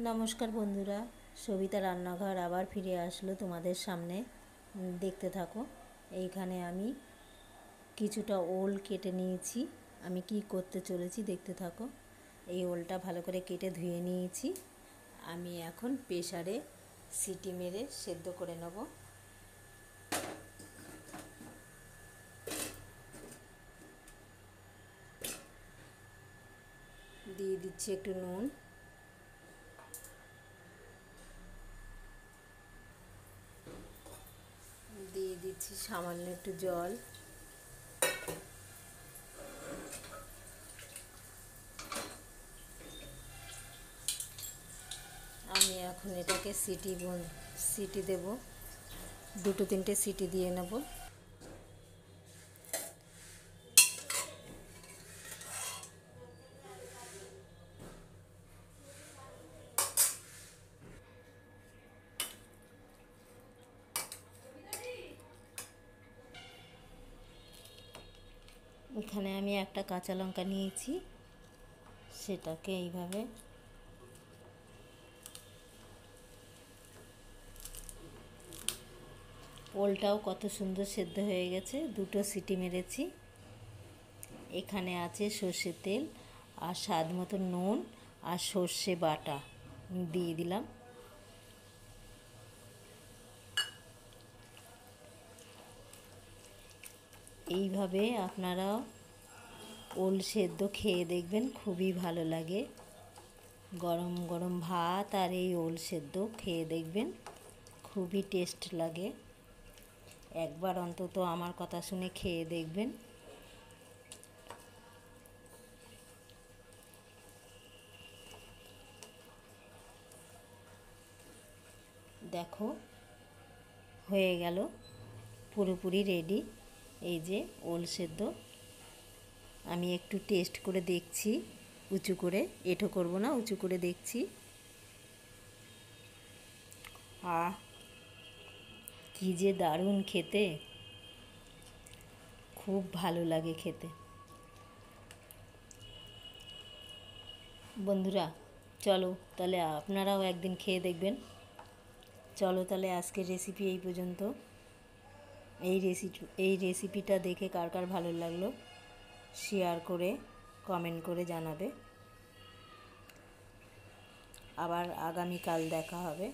নমস্কার বন্ধুরা, সবিতা রান্নাঘর আবার ফিরে আসলো তোমাদের সামনে। দেখতে থাকো। এইখানে আমি কিছুটা ওল কেটে নিয়েছি। আমি কি করতে চলেছি দেখতে থাকো। এই ওলটা ভালো করে কেটে ধুয়ে নিয়েছি। আমি এখন প্রেসারে সিটি মেরে সেদ্ধ করে নেব। দিয়ে দিচ্ছি একটু নুন, দিয়ে দিচ্ছি সামান্য একটু জল, আমি এখন এটাকে সিটি দেব, দুটো তিনটে সিটি দিয়ে নেব। এখানে আমি একটা কাঁচা লঙ্কা নিয়েছি, সেটাকে এইভাবে ওলটাও কত সুন্দর সেদ্ধ হয়ে গেছে, দুটো সিটি মেরেছি। এখানে আছে সর্ষের তেল আর স্বাদ মতো নুন আর সর্ষে বাটা দিয়ে দিলাম। এইভাবে আপনারা ওল সেদ্ধ খেয়ে দেখবেন, খুবই ভালো লাগে। গরম গরম ভাত আর এই ওল সেদ্ধ খেয়ে দেখবেন, খুবই টেস্ট লাগে। একবার অন্তত আমার কথা শুনে খেয়ে দেখবেন। দেখো, হয়ে গেল, পুরোপুরি রেডি। এই যে ওল সেদ্ধ, আমি একটু টেস্ট করে দেখছি, উঁচু করে, এঁঠো করব না, উঁচু করে দেখছি। কি যে দারুণ খেতে, খুব ভালো লাগে খেতে। বন্ধুরা চলো তাহলে আপনারাও একদিন খেয়ে দেখবেন। চলো তাহলে আজকের রেসিপি এই পর্যন্ত। এই রেসিপিটা দেখে কার কার ভালো লাগলো শেয়ার করে কমেন্ট করে জানাবে। আবার আগামীকাল দেখা হবে।